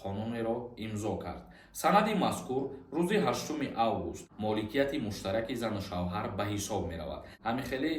қонунеро имзо кард. санади мазкур рӯзи 8 август моликияти муштараки зану шавҳар ба ҳисоб меравад. ҳамин хеле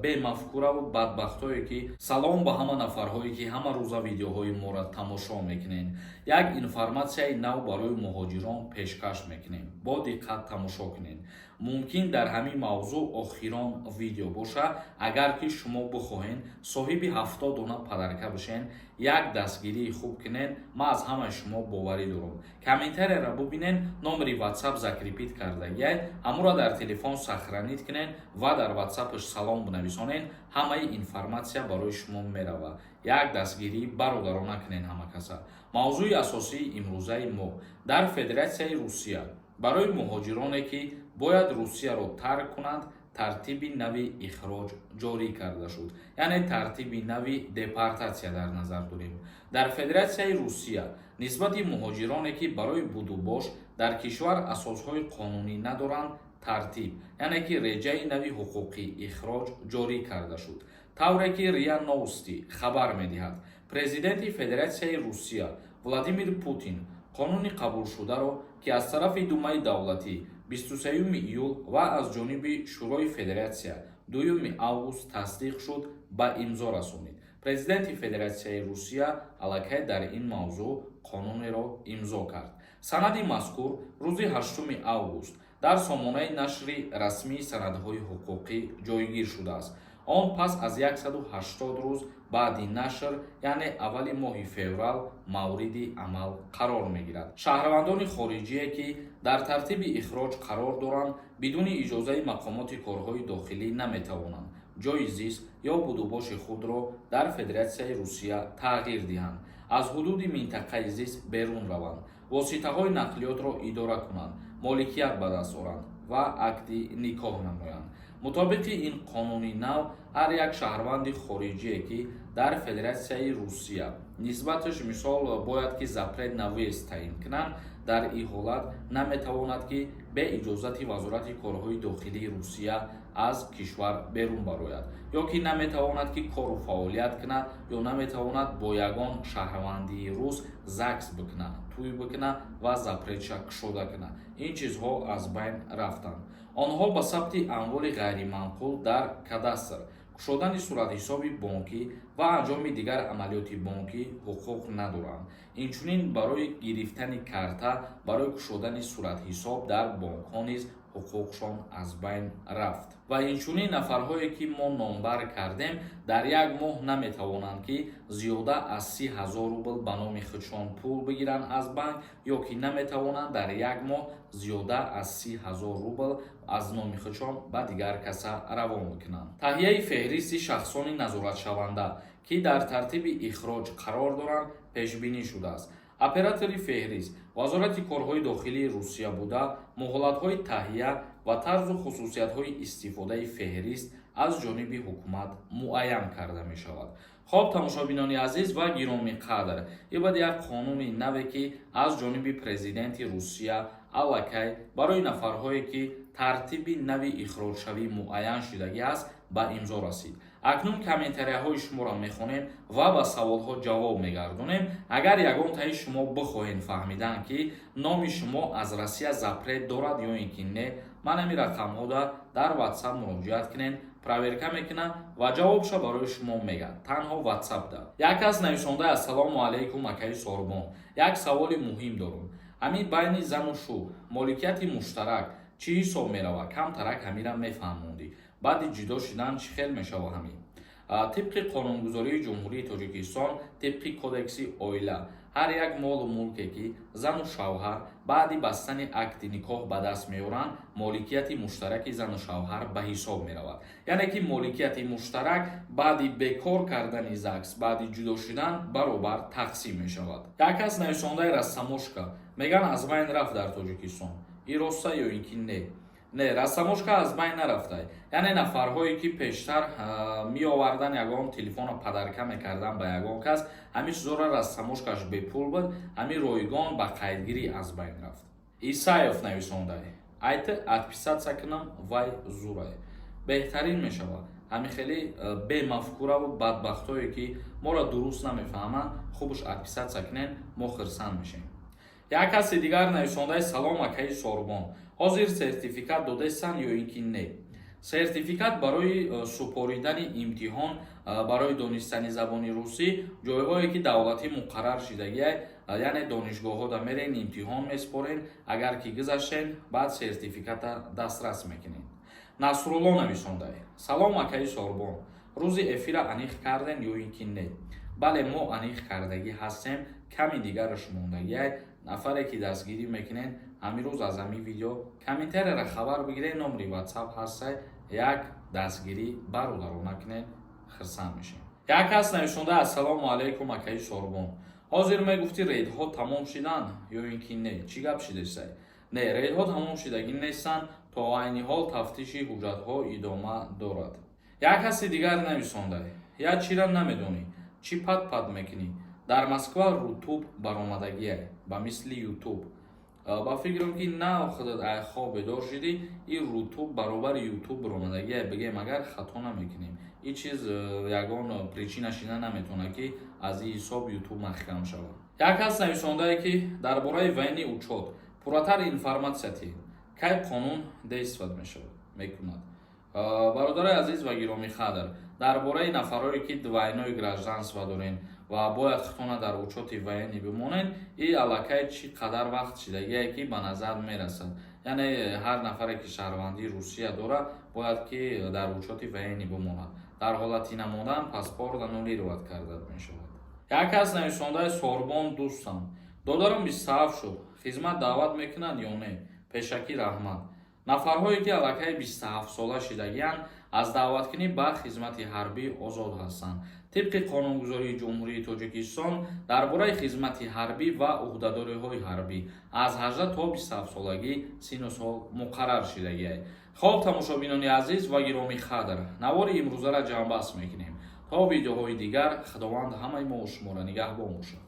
бемафкураву бадбахтое ки салом ба ҳама нафарҳое ки ҳама рӯза видеоҳои моро тамошо мекунед. як информатсияи нав барои муҳоҷирон пешкаш мекунем. бо диққат тамошо кунед. мумкин дар ҳамин мавзӯъ охирон видео боша. агар ки шумо бихоҳед соҳиби 70 дона падарка бишен, як дастгирии хуб кунед. ман аз ҳамаи шумо боварӣ дорам. комментарияро бубинед, номери WhatsApp закрепит кардагиай, ҳамуро дар телефон сохранит кунед ва дар WhatsAppш салом бинависонед. ҳамаи информатсия барои шумо мерава. як дастгирии бародарона кунед ҳама каса. мавзӯи асосии имрӯзаи мо дар Федератсияи Русия барои муҳоҷироне ки бояд Русияро тарк кунанд, тартиби нави ихроҷ ҷорӣ карда шуд. яъне тартиби нави депортатсия дар назар дорем. дар Федератсияи Русия нисбати муҳоҷироне ки барои будубош дар кишвар асосҳои қонунӣ надоранд, тартиб яъне ки реҷаи нави ҳуқуқи ихроҷ ҷорӣ карда шуд. тавре ки РИА Новости хабар медиҳад, президенти Федератсияи Русия Владимир Путин қонуни қабулшударо ки аз тарафи Думаи давлатӣ 23 июл ва аз ҷониби Шӯрои Федератсия 2 август тасдиқ шуд, ба имзо расонид. президенти Федератсияи Русия аллакай дар ин мавзӯъ қонунеро имзо кард. санади мазкур рӯзи 8 август дар сомонаи нашри расмии санадҳои ҳуқуқӣ ҷойгир шудааст. он пас аз 180 рӯз баъди нашр, яъне аввали моҳи феврал, мавриди амал қарор мегирад. шаҳрвандони хориҷие ки дар тартиби ихроҷ қарор доранд, бидуни иҷозаи мақомоти корҳои дохилӣ наметавонанд ҷойи зист ё будубоши худро дар Федератсияи Русия тағйир диҳанд, аз ҳудуди минтақаи зист берун раванд, воситаҳои нақлиётро идора кунанд, моликият ба даст оранд ва акди никоҳ намоянд. мутобиқи ин қонуни нав, ҳар як шаҳрванди хориҷие ки дар Федератсияи Русия нисбаташ мисол бояд ки запрет навист таъин кунанд, дар ин ҳолат наметавонад ки бе иҷозати Вазорати корҳои дохилии Русия аз кишвар берун барояд, ё ки наметавонад ки кору фаъолият кунад, ё наметавонад бо ягон шаҳрвандии рус ЗАГС бикунад, тӯй бикунад ва запретша кушода кунад. ин чизҳо аз байн рафтанд. онҳо ба сабти амволи ғайриманқул дар кадастр, кушодани суратҳисоби бонкӣ ва анҷоми дигар амалиёти бонкӣ ҳуқуқ надоранд. инчунин барои гирифтани карта барои кушодани суратҳисоб дар бонкҳо низ ҳуқуқшон аз байн рафт. ва инчунин нафарҳое ки мо номбар кардем дар як моҳ наметавонанд ки зиёда аз 30,000 рубл ба номи худшон пул бигиранд аз банк, ё ки наметавонанд дар як моҳ зиёда аз 30,000 рубл аз номи худшон ба дигар каса равон бикунанд. таҳияи феҳристи шахсони назоратшаванда ки дар тартиби ихроҷ қарор доранд пешбинӣ шудааст. оператори феҳрист Вазорати корҳои дохилии Русия буда муҳолатҳои таҳия ва тарзу хусусиятҳои истифодаи феҳрист аз ҷониби ҳукумат муайян карда мешавад. хоб тамошобинони азиз ва гиромиқадр, ибад як қонуни наве ки аз ҷониби президенти Русия аллакай барои нафарҳое ки тартиби нави ихроҷшавӣ муайян шудагӣ аст ба имзо расид. акнун комментарияҳои шуморо мехонем ва ба саволҳо ҷавоб мегардонем. агар ягон таи шумо бихоҳед фаҳмидан ки номи шумо аз Россия запрет дорад ё ин ки не, манами рақамҳода дар WhatsApp муроҷиат кунед, проверка мекунам ва ҷавобша барои шумо мегӯяд. танҳо WhatsApp да. як кас нависонда ассалому алайкум акаи Сорбон, як саволи муҳим дорам. ҳамин байни зану шу моликияти муштарак чӣ ҳисоб мерава? камтарак ҳамира мефаҳмондӣ. баъди ҷудо шудан чӣ хел мешава ҳамин? тибқи қонунгузории ҷумҳурии Тоҷикистон, тибқи кодекси оила, ҳар як молу мулке ки зану шавҳар баъди бастани акди никоҳ ба даст меоранд, моликияти муштараки зану шавҳар ба ҳисоб меравад. яъне ки моликияти муштарак баъди бекор кардани ЗАГС, баъди ҷудо шудан баробар тақсим мешавад. як кас нависондаи рассамошка меган аз байн рафт дар Тоҷикистон. ин роста ё ин ки не? не, рассамошка аз байн нарафтай. яъне нафарҳое ки пештар меовардан ягон телефона падарка мекардан ба ягон кас, ҳамин чизора рассамошкаш бепул буд, ҳамин ройгон ба қайдгирӣ аз байн рафт. исаев нависондай. айти отписаться кунам вай зурай. беҳтарин мешавад. ҳами хеле бемафкураву бадбахтое ки моро дуруст намефаҳманд хубш отписатся к ним, мо хирсан мешем. Як каси дигар навишондаи салом акаи Сорбон. Ҳозир сертификат додестанд ё ин ки не? Сертификат барои супоридани имтиҳон барои донистани забони русӣ ҷойҳое ки давлатӣ муқаррар шидагиай, яъне донишгоҳҳо да мерен имтиҳон меспорен, агар ки гузаштен баъд сертификата дастрас мекунед. Насрулло навишондае. Салом акаи Сорбон. Рӯзи эфира аниқ кардем ё ин ки не? Бале мо аниқ кардагӣ ҳастем, ками дигараш мондагиай, нафаре ки дастгирӣ мекунен, ҳамирӯз аз ҳамин видео комментарияра хабар бигиред, номри WhatsApp ҳастай, як дастгирӣ бародарона кунед, хирсан мешем. Як кас навишонда ассалому алайкум акаи Сорбон. Ҳозир мегуфти рейдҳо тамом шиданд ё ин ки не? Чӣ гап шидестай? Не, рейдҳо тамом шидагӣ нестанд, то айни ҳол тафтиши ҳуҷҷатҳо идома дорад. Як каси дигар навишонда, я чира намедонӣ, чӣ пад мекунӣ? Дар Москва рутуб баромадагиай, ба мисли ютуб. Ба фикрам ки на худат айхо бедор шидӣ, ин рутуб баробари ютуб баромадагиай, бигем агар хато намекунем. Ин чиз ягон причина шида наметавонад ки аз ин ҳисоб ютуб маҳкам шавад. Як кас навишондае ки дар бораи вайни учёт пурратар информатсия диҳед. Кай қонун действат мекунад? Бародари азиз ва гиромӣ қадр, дар бораи нафарое ки двойное гражданство дорен ва бояд хитона дар учёти военӣ бимонен, ин аллакай чӣ қадар вақт шидагие ки ба назар мерасад. Яъне ҳар нафаре ки шаҳрвандии Русия дорад, бояд ки дар учёти военӣ бимонад. Дар ҳолати намодан паспорт аннулировать карда мешавад. Як кас навишондаи Сорбон дӯстам. Додарам 27 шуд. Хизмат даъват мекунанд ё не? Пешакӣ раҳмат. Нафарҳое ки аллакай 27 сола шидагиянд, аз даъваткунӣ ба хизмати ҳарбӣ озод ҳастанд. Тибқи қонунгузории Ҷумҳурии Тоҷикистон дар бораи хизмати ҳарбӣ ва уҳдадориҳои ҳарбӣ аз 18 то 27 солагӣ сину сол муқаррар шидагиай. Хоб тамошобинони азиз ва гиромӣ қадр, навори имрӯзара ҷамъбаст мекунем. То видеоҳои дигар, худованд ҳамаи мо шуморо нигаҳбон бошад.